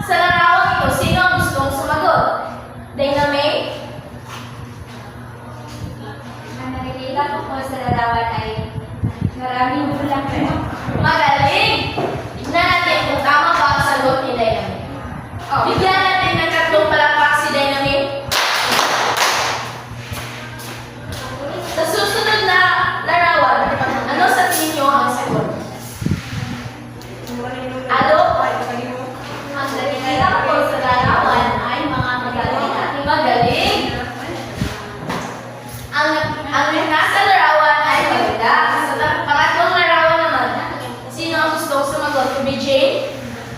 Sa larawang ito, sino ang gustong sumagot? Dynamite? Ang nakikita ko po sa larawan ay maraming bulaklak. Magaling! Tignan natin kung tama ba ang sagot ni Dynamite. Bigyan natin ng tatlong palakpak si Dynamite. Sa susunod na larawan, ano sa tingin niyo ang sagot? Alo? Ang nakikita ko sa larawan ay mga magaling at magaling. Ang nasa larawan ay maganda. Sa pangatlong larawan naman, sino ang gustong sumagot? BJ?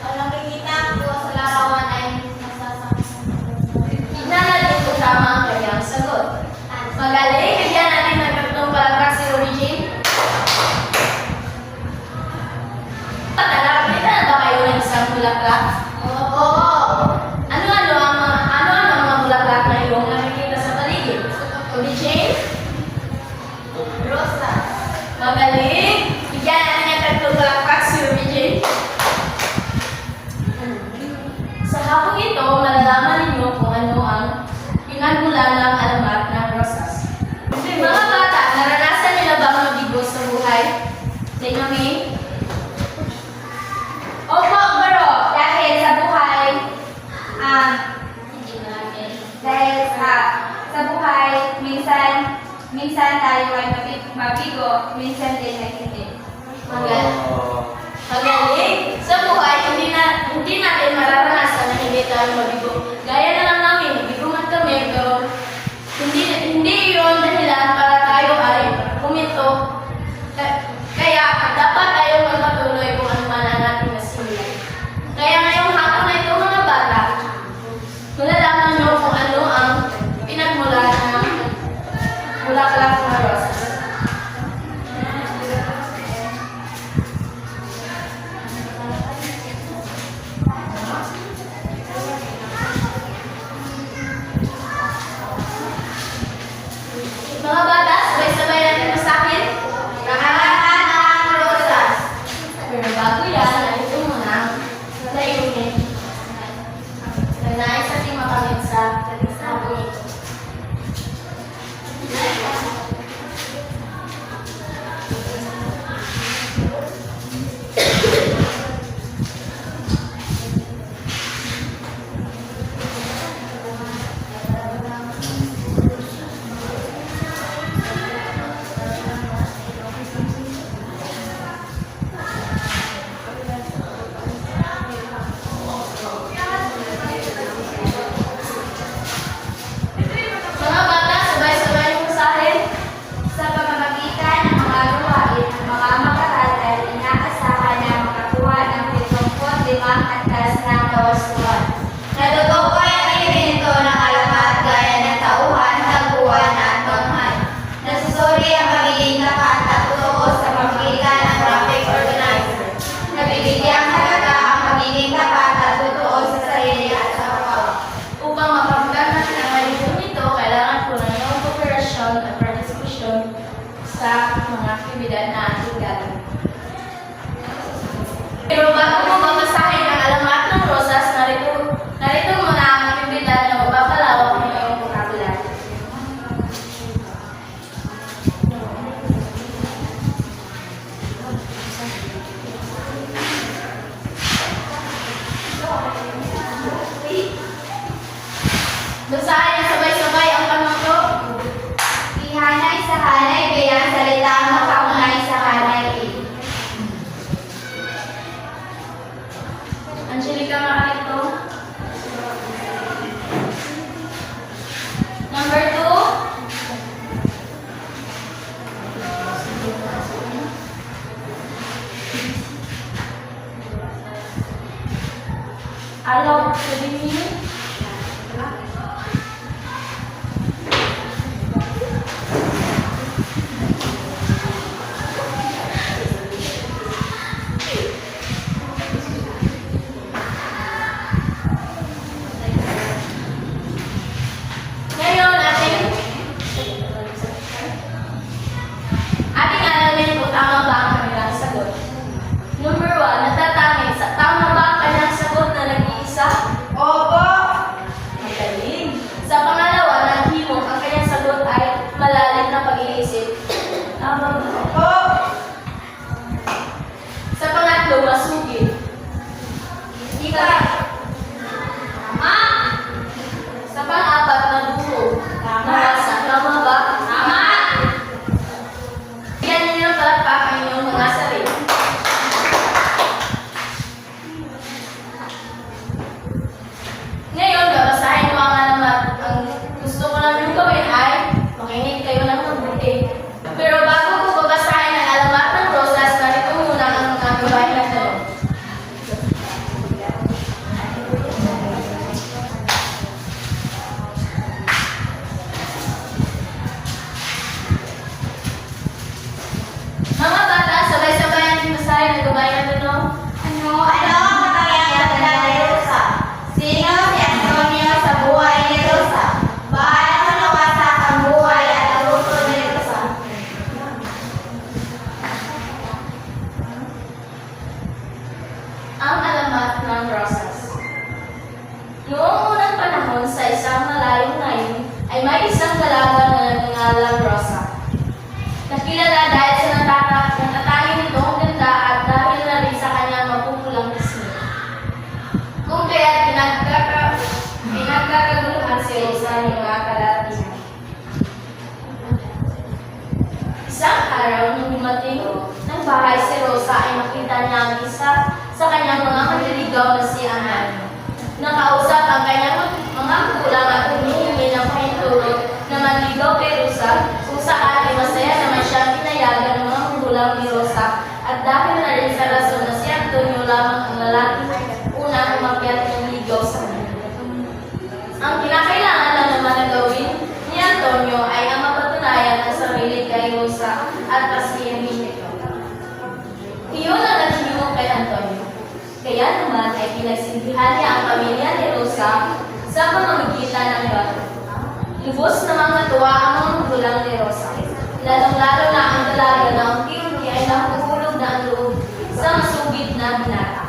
Ang nakikita ko sa larawan ay Tignan natin kung tama ang kanyang sagot. Magaling, bigyan natin ng tatlong palakpak si Rory Jane. Nakakita na ba kayo ng isang bulaklak? Oo. Ano-ano ang mga bulaklak na iyong nakikita sa paligid? Rory Jane? Rosa. Magaling! Bigyan natin ng tatlong palakpak si Rory Jane. Sa hapong ito, malalaman ninyo kung ano ang pinagmulan ng alamat ng rosas. Mga bata, naranasan nila ba mabigo sa buhay? Dynamite? Opo, bro. Dahil sa buhay, dahil sa buhay, minsan tayo ay mabigo, minsan din ay hindi. Magaling! Sa buhay, hindi natin mararanasan na hindi tayo mabigo. Gaya na lang namin, mabigo man kami, pero hindi yun dahilan para tayo ay huminto. Kaya dapat tayo magpatuloy kung ano man ang ating nasimulan. Kaya ngayong hapon na ito mga bata, malalaman nyo kung ano ang pinagmulan ng bulaklak na rosas. Mga bata, sabay-sabay natin masakin. Pangalan ng rosas. Pero bago yan, narito muna sa layunin na nais ating makamit sa hapon ito. Mga bata, sabay-sabay yung masahin. Sa pamamagitan ng mga luwain, ang mga makaral ay inaasahan na makakuha ng 75 antas ng kawastuhan. Natutukoy ang elemento ng alamat gaya ng tauhan, tagpuan at banghay. Nasusuri ang pagiging tapat at totoo sa pamamagitan ng graphic organizer. Nabibigyang halaga ang pagiging tapat at totoo sa sarili at sa kapwa. Upang mapagdaman ang malibong nito, kailangan po ng iyong kooperasyon at partisipasyon sa mga aktibidad na ating gagawin. Pero bago mo babasahin ang alamat ng rosas, narito muna ang aktibidad na mapapalawak ng iyong vocabulary. Basahin ang sabay-sabay ang panungko. Ihanay sa hanay, kaya salita ang makaunay sa hanay. Angelica Macarito. Number 2. Alok Sedimi. Number 1, natatangi sa tama ba ang kanyang sagot na nag-iisa? malayong ngayon ay may isang dalaga na nangangalang Rosa. Nakilala dahil sa natatangin nitong ganda at dahil na rin sa kanyang mapupulang pisngi. Kung kaya't pinagkakaguluhan si Rosa ng mga kalatihan. Isang araw nung dumating ng bahay si Rosa ay nakita niya ang isa sa kanyang mga manliligaw na si Antonio. Nakausap ang kanyang mga magulang at humihingi ng pahintulot na manligaw kay Rosa kung saan ay masaya naman siyang pinayagan ng mga magulang ni Rosa at dahil na rin sa rason na si Antonio lamang ang lalaking unang umakyat ng ligaw sa kanya. Ang kinakailangan lang naman na gawin ni Antonio ay ang mapatunayan ang sarili kay Rosa at pasiyahin ito. Iyon ang naghinimok kay Antonio. Kaya naman ay pinagsindihan niya ang pamilya ni Rosa sa pamamagitan ng bato. Lubos na mga tuwa ang mga magulang ni Rosa. Lalong-lalo na ang dalaga na unti-unti ay nahuhulog na ang loob sa masugid na binata.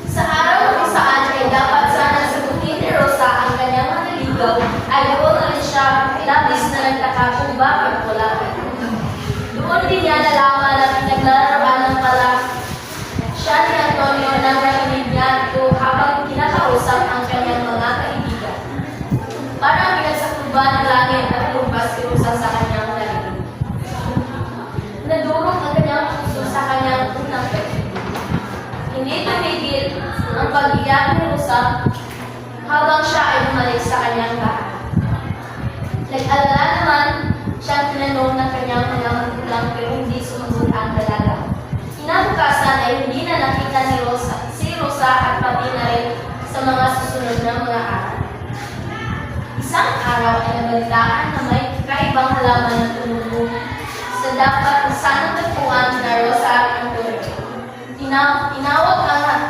Sa araw kung saan ay dapat sana sagutin ni Rosa ang kanyang manliligaw, ay doon na rin siya labis na nagtaka kung bakit wala. Doon din niya nalaman na pinaglarawan ng pala siya ni Antonio nang narinig niya ito habang kinakausap ang kanyang mga kaibigan. Parang pinagsaktuban ng langit at lumpas si Rosa sa kanyang narinig. Nadurog ang kanyang puso sa kanyang unang pag-ibig. Hindi tumigil ang pag-iyak ni Rosa habang siya ay bumalik sa kanyang bahay. Nag-alala naman siyang tinanong ng kanyang mga magulang pero hindi sumagot ang dalaga. Kinabukasan ay hindi na nakita ni si Rosa at pati na rin sa mga susunod na mga araw. Isang araw ay nabalitaan na may kakaibang halaman na tumubo sa dapat na sanang tagpuan na Rosa at Antonio. Tinawag ang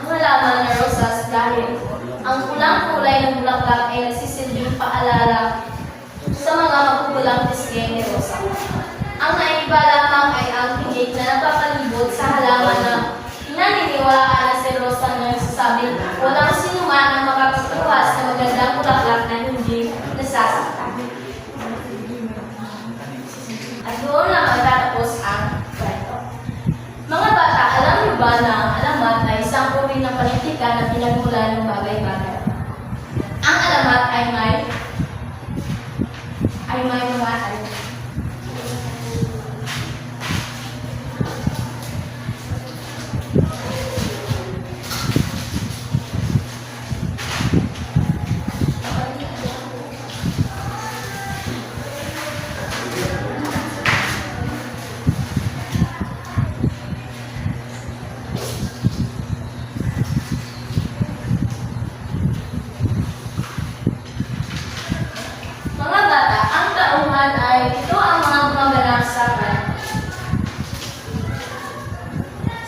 halaman na Rosas dahil ang pulang-kulay ng bulaklak ay nagsisilbing paalala sa mga mapupulang pisngi ni Rosa. Ang naiba lamang ay ang tinig na napapalibot sa halaman na pinaniniwalaan na si Rosa na nagsasabing walang sinuman ang makapagpuwas na magandang bulaklak na hindi nasasaktan. At doon lang magtatapos ang kwento. Mga bata, alam niyo ba na ang alamat ay isang uri ng panitika na pinagmulan ng bagay-bagay? Ang alamat ay may mga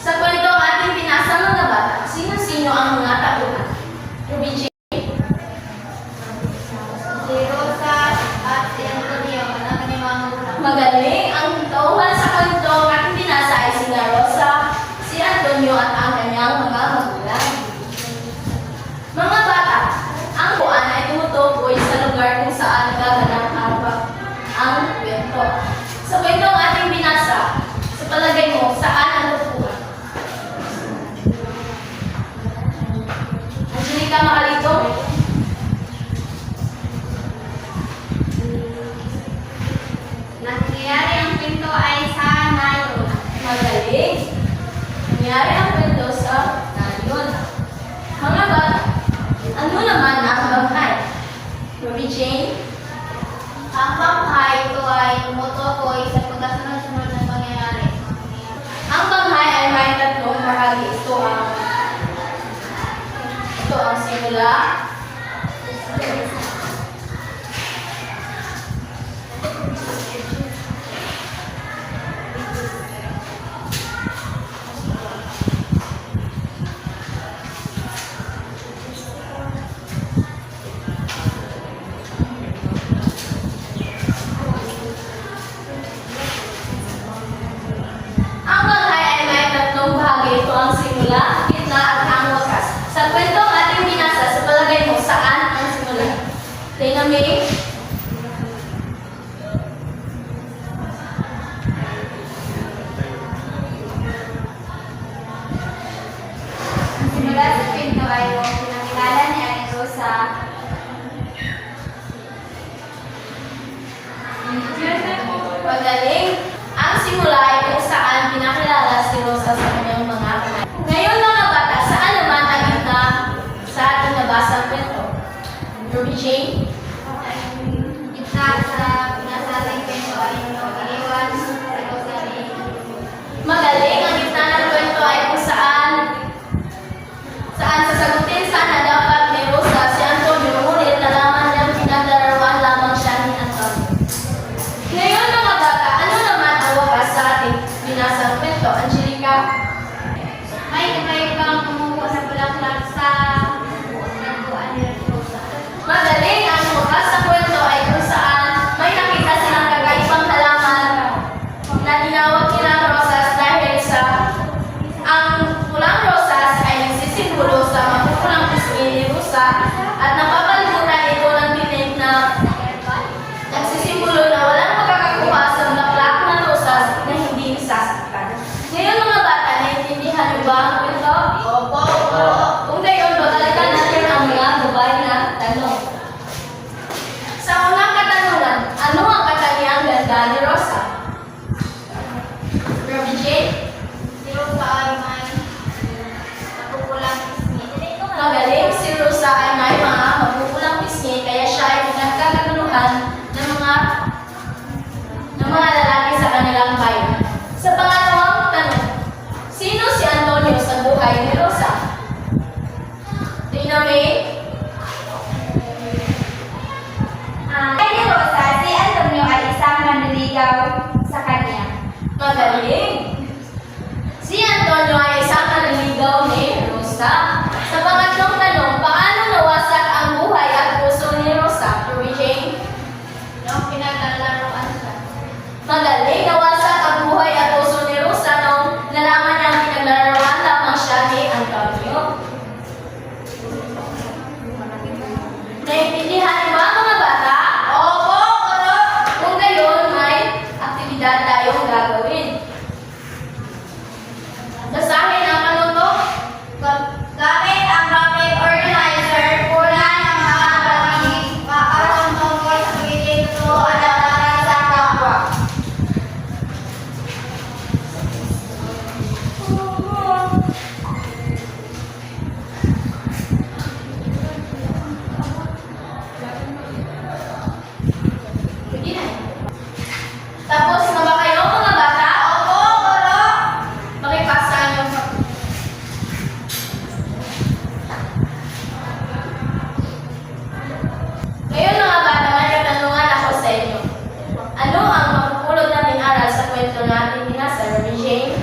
Sa kwentong ating binasa mga bata, sino-sino ang mga tauhan? Ruby J. Si Rosa at si Antonio, anak ni mga magulang. Magaling! Ang tauhan sa kwentong ating binasa ay sina Rosa, si Antonio at ang kanyang mga magulang. Mga bata, ang buwan ay tumutukoy sa lugar kung saan gaganap ang kwento. Sa kwentong ating binasa, sa palagay mo, saan ang upuan? Angelica Makalito? Nangyayari ang kwento ay sa Nayon. Magaling! Nangyari ang kwento sa Nayon. Mga bata, ano naman ang banghay? Ruby Jane? Ang banghay ito ay tumutukoy sa pagkasunod-sunod ng pangyayari. Ang banghay ay may tatlong bahagi. Ito ang simula. Ang banghay ay may tatlong bahagi. Ito ang simula, gitna at ang wakas. Sa kwentong ating binasa, sa palagay mo, Rosa sa kanyang mga kamay. Ngayon mga bata, saan naman ang gitna sa ating nabasang kwento? Ruby Jane? Gitna sa pinasasang kwento ay iniwan sa Rosalie. Magaling, ang gitna ng kwento ay kung saan sasagutin sana dapat ni Rosa si Antonio, ngunit nalaman niyang pinagdarawan lamang siya ni Antonio. Ngayon mga bata, ano naman ang wakas sa ating binasang kwento? Angelica? May ibang kumuha sa bulaklak sa nagbuan ni Rosa. Magaling, ang wakas sa kwento ay kung saan may nakita silang kakaibang halaman na tinawag nilang rosas dahil sa ang pulang rosas ay nagsisimbolo sa mapupulang pisngi ni Rosa at napapalibutan ito ng tinig na nagsisimbolo na walang makakakuha sa bulaklak na rosas na hindi nasasaktan. Ngayon mga bata, naiintindihan niyo ba ang kwento? Opo. Kung gayon, babalikan natin ang mga gabay na tanong. Sa unang katanungan, ano ang katangiang ganda ni Rosa? Ruby Jane? Si Rosa ay may napupulang pisngi. Magaling, si Rosa ay may mga mapupulang pisngi kaya siya ay nagkakaguluhan ng mga lalaki sa kanilang bayan. Sa pangalawang tanong, sino si Antonio sa buhay ni Rosa? Tina May? Ay ni Rosa, si Antonio ay isang manliligaw sa kanya. Magaling! Si Antonio ay isang nanliligaw ni Rosa. Sa pangatlong tanong, paano nawasak ang buhay at puso ni Rosa? Ruby Jane? Noong pinaglalaroan siya. Magaling, nawasak ang buhay at puso ni Rosa nung nalaman niyang pinaglarawan lamang siya ni Antonio. Naintindihan niyo ba mga bata? Opo, pero kung gayon, may aktibidad tayong gagawin. Basahin ang kanuto. Gamit ang graphic organizer, kulang ang mga graphic makaroon tungkol sa pagkikitutuan at para sa kapwa. Sige na. Tapos na ba kayo mga bata? Opo, pero makipasa niyo sa Ngayon mga bata, may katanungan ako sa inyo. Ano ang mapupulot nating aral sa kwento natin ni Nasa Ruby Jane?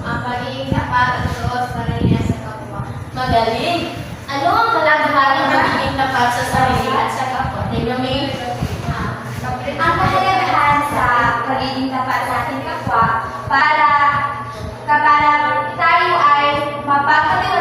Ang pagiging tapat at Diyos para niya sa kapwa. Magaling! Ano ang kalagahan ng pagiging tapat sa sarili at sa kapwa? Tingnan mo yun. Ang kahalagahan sa pagiging tapat sa ating kapwa para tayo ay mapagkatiwalaan